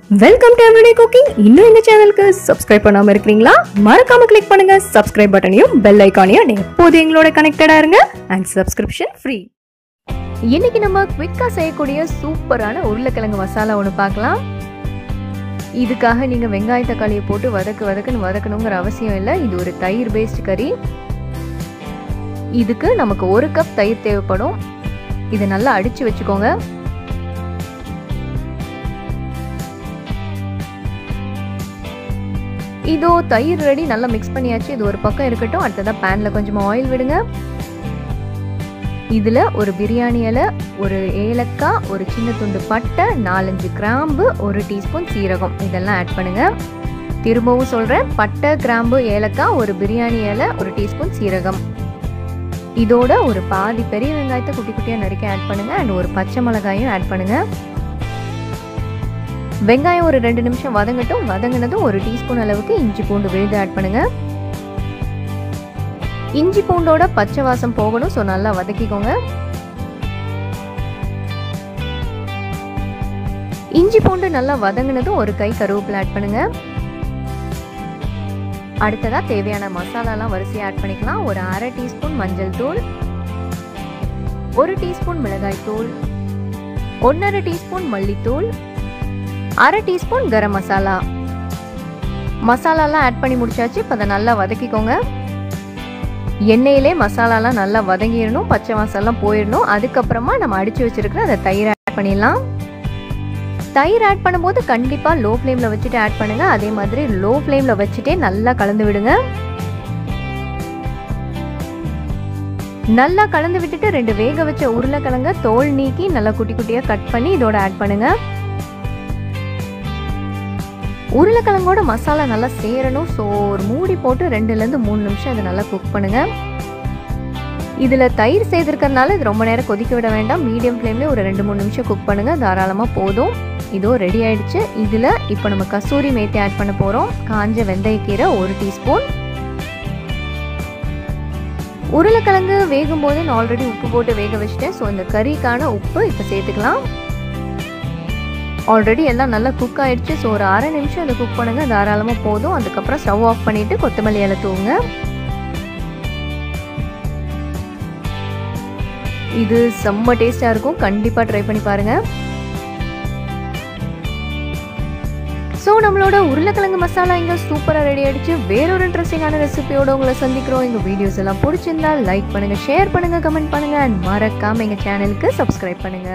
Welcome to everyday cooking. இன்னும் இந்த சேனலுக்கு சப்ஸ்கிரைப் பண்ணாம இருக்கீங்களா? மறக்காம கிளிக் பண்ணுங்க சப்ஸ்கிரைப் பட்டனையும் பெல் ஐகானையும். எப்போது எங்களோட கனெக்டடா இருங்க அண்ட் சப்ஸ்கிரிப்ஷன் ஃப்ரீ. இன்னைக்கு நம்ம குவிக்கா செய்யக்கூடிய சூப்பரான உருளைக்கிழங்கு மசாலா ஒன்று பார்க்கலாம். இதுக்காக நீங்க வெங்காய தக்காளியை போட்டு வதக்கணுங்கிற அவசியம் இல்லை. இது ஒரு தயிர் பேஸ்ட் கறி. இதுக்கு நமக்கு 1 கப் தயிர் தேவைப்படும். இதை நல்லா அடிச்சு வச்சுக்கோங்க. இதோ தயிர் ரெடி, நல்லா மிக்ஸ் பண்ணியாச்சு. இது ஒரு பக்கம் இருக்கட்டும். அடுத்ததா பேன்ல கொஞ்சமா ஆயில் விடுங்க. இதுல ஒரு பிரியாணி இலை, ஒரு ஏலக்காய், ஒரு சின்ன துண்டு பட்டை, 4-5 கிராம்பு, 1 டீஸ்பூன் சீரகம் இதெல்லாம் ஆட் பண்ணுங்க. திரும்பவும் சொல்றேன், பட்டை, கிராம்பு, ஏலக்காய், ஒரு பிரியாணி இலை, 1 டீஸ்பூன் சீரகம். இதோட ஒரு பாதி பெரிய வெங்காயத்தை குட்டி குட்டியா நறுக்கி ஆட் பண்ணுங்க. அண்ட் ஒரு பச்சை மிளகாயும் ஆட் பண்ணுங்க. வெங்காயம் ஒரு 2 நிமிஷம் வதங்கட்டும். வதங்கினதும் 1 டீஸ்பூன் அளவுக்கு இஞ்சி பூண்டு விழுது ஆட் பண்ணுங்க. இஞ்சி பூண்டோட பச்சை வாசம் போகணும். ஸோ நல்லா வதக்கிக்கோங்க. இஞ்சி பூண்டு நல்லா வதங்கினதும் 1 கை கருவேப்பிலை ஆட் பண்ணுங்க. அடுத்ததா தேவையான மசாலாலாம் வரிசையா ஆட் பண்ணிக்கலாம். ஒரு 1/2 டீஸ்பூன் மஞ்சள் தூள், 1 டீஸ்பூன் மிளகாய் தூள், 1/2 டீஸ்பூன் மல்லித்தூள், 1/2 டீஸ்பூன் கரம் மசாலா. மசாலாலாம் ஆட் பண்ணி முடிச்சாச்சு. இப்போ அதை நல்லா வதக்கிக்கோங்க. எண்ணெயிலே மசாலாலாம் நல்லா வதங்கிடணும், பச்சை வாசம்லாம் போயிடணும். அதுக்கப்புறமா நம்ம அடிச்சு வச்சிருக்கிற அந்த தயிர் ஆட் பண்ணிடலாம். தயிர் ஆட் பண்ணும்போது கண்டிப்பா லோ ஃப்ளேம்ல வச்சுட்டு ஆட் பண்ணுங்க. அதே மாதிரி லோ ஃப்ளேம்ல வச்சுட்டே நல்லா கலந்து விடுங்க. நல்லா கலந்து விட்டுட்டு 2 வேக வச்ச உருளைக்கிழங்க தோல் நீக்கி நல்லா குட்டி குட்டியா கட் பண்ணி இதோட ஆட் பண்ணுங்க. உருளைக்கிழங்கோட மசாலா நல்லா சேரணும். ஸோ ஒரு மூடி போட்டு 2லேருந்து 3 நிமிஷம் அதை நல்லா குக் பண்ணுங்க. இதில் தயிர் செய்திருக்கிறதுனால இது ரொம்ப நேரம் கொதிக்க விட வேண்டாம். மீடியம் ஃப்ளேம்லேயே ஒரு 2-3 நிமிஷம் குக் பண்ணுங்க. தாராளமாக போதும். இதோ ரெடி ஆயிடுச்சு. இதில் இப்போ நம்ம கசூரி மேத்தி ஆட் பண்ண போகிறோம். காஞ்ச வெந்தயக்கீரை 1 டீஸ்பூன். உருளைக்கிழங்கு வேகும் போது நான் ஆல்ரெடி உப்பு போட்டு வேக வச்சுட்டேன். ஸோ இந்த கறிக்கான உப்பு இப்போ சேர்த்துக்கலாம். ஆல்ரெடி எல்லாம் நல்லா குக் ஆயிடுச்சு. ஸோ ஒரு 1/2 நிமிஷம் இதை குக் பண்ணுங்க. தாராளமாக போதும். அதுக்கப்புறம் ஸ்டவ் ஆஃப் பண்ணிட்டு கொத்தமல்லி இலை தூவுங்க. இது செம்ம டேஸ்டா இருக்கும். கண்டிப்பா ட்ரை பண்ணி பாருங்க. ஸோ நம்மளோட உருளைக்கிழங்கு மசாலா இங்கே சூப்பராக ரெடி ஆயிடுச்சு. வேறொரு இன்ட்ரெஸ்டிங்கான ரெசிபியோட உங்களை சந்திக்கிறோம். எங்கள் வீடியோஸ் எல்லாம் பிடிச்சிருந்தா லைக் பண்ணுங்க, ஷேர் பண்ணுங்க, கமெண்ட் பண்ணுங்க அண்ட் மறக்காம எங்கள் சேனலுக்கு சப்ஸ்கிரைப் பண்ணுங்க.